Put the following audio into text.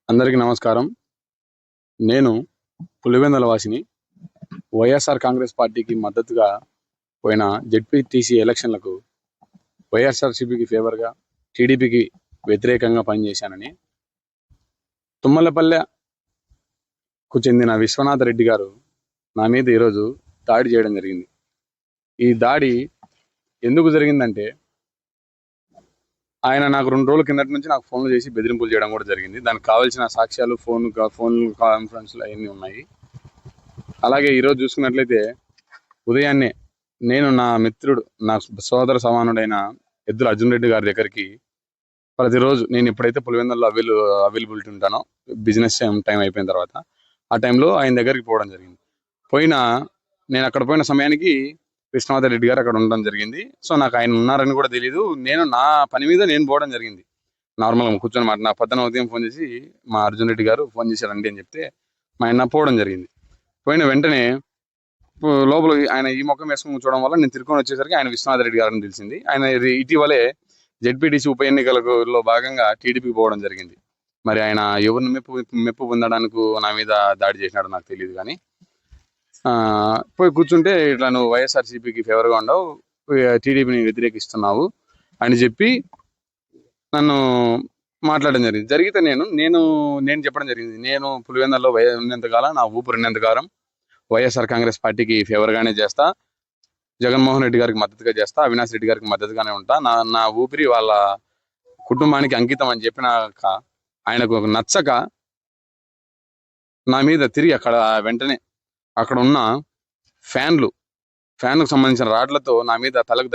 అందరికీ నమస్కారం. నేను పులివెందుల వాసిని. వైఎస్ఆర్ కాంగ్రెస్ పార్టీకి మద్దతుగా పోయిన జెడ్పీటీసీ ఎలక్షన్లకు వైఎస్ఆర్సీపీకి ఫేవర్గా, టీడీపీకి వ్యతిరేకంగా పనిచేశానని తుమ్మలపల్లెకు చెందిన విశ్వనాథ రెడ్డి గారు నా మీద ఈరోజు దాడి చేయడం జరిగింది. ఈ దాడి ఎందుకు జరిగిందంటే, ఆయన నాకు 2 రోజుల కిందటి నుంచి నాకు ఫోన్లు చేసి బెదిరింపులు చేయడం కూడా జరిగింది. దానికి కావాల్సిన సాక్ష్యాలు ఫోన్ కాన్ఫరెన్స్లు అవన్నీ ఉన్నాయి. అలాగే ఈరోజు చూసుకున్నట్లయితే ఉదయాన్నే నేను నా మిత్రుడు, నా సోదర సమానుడైన ఎద్దుల అర్జున్ రెడ్డి గారి దగ్గరికి ప్రతిరోజు నేను ఎప్పుడైతే పులివెందుల్లో అవైలబిలిటీ ఉంటానో, బిజినెస్ టైం అయిపోయిన తర్వాత ఆ టైంలో ఆయన దగ్గరికి పోవడం జరిగింది. నేను అక్కడ పోయిన సమయానికి విశ్వనాథ రెడ్డి గారు అక్కడ ఉండడం జరిగింది. సో నాకు ఆయన ఉన్నారని కూడా తెలియదు. నేను నా పని మీద నేను పోవడం జరిగింది. నార్మల్గా కూర్చొని మాట నా పొద్దున ఉదయం ఫోన్ చేసి మా అర్జున్ రెడ్డి గారు ఫోన్ చేశారండి అని చెప్తే మా ఆయన పోవడం జరిగింది. పోయిన వెంటనే లోపల ఆయన ఈ ముఖం వేసుకుని కూర్చోవడం వల్ల నేను తిరుకొని వచ్చేసరికి ఆయన విశ్వనాథ రెడ్డి గారు అని తెలిసింది. ఆయన ఇటీవలే జెడ్పీటీసీ ఉప ఎన్నికలలో భాగంగా టీడీపీకి పోవడం జరిగింది. మరి ఆయన ఎవరిని మెప్పు పొందడానికి నా మీద దాడి చేసినాడో నాకు తెలియదు. కానీ పోయి కూర్చుంటే ఇట్లా నువ్వు వైఎస్ఆర్సీపీకి ఫేవర్గా ఉండవు, టీడీపీని వ్యతిరేకిస్తున్నావు అని చెప్పి నన్ను మాట్లాడడం జరిగితే నేను చెప్పడం జరిగింది, నేను పులివెందుల్లో ఉన్నంతకాలం, నా ఊపిరి ఉన్నంతకాలం వైఎస్ఆర్ కాంగ్రెస్ పార్టీకి ఫేవర్గానే చేస్తా, జగన్మోహన్ రెడ్డి గారికి మద్దతుగా చేస్తా, అవినాష్ రెడ్డి గారికి మద్దతుగానే ఉంటా, నా ఊపిరి వాళ్ళ కుటుంబానికి అంకితం అని చెప్పినాక ఆయనకు నచ్చక నా మీద తిరిగి వెంటనే అక్కడ ఉన్న ఫ్యాన్లకు సంబంధించిన రాడ్లతో నా మీద తలకు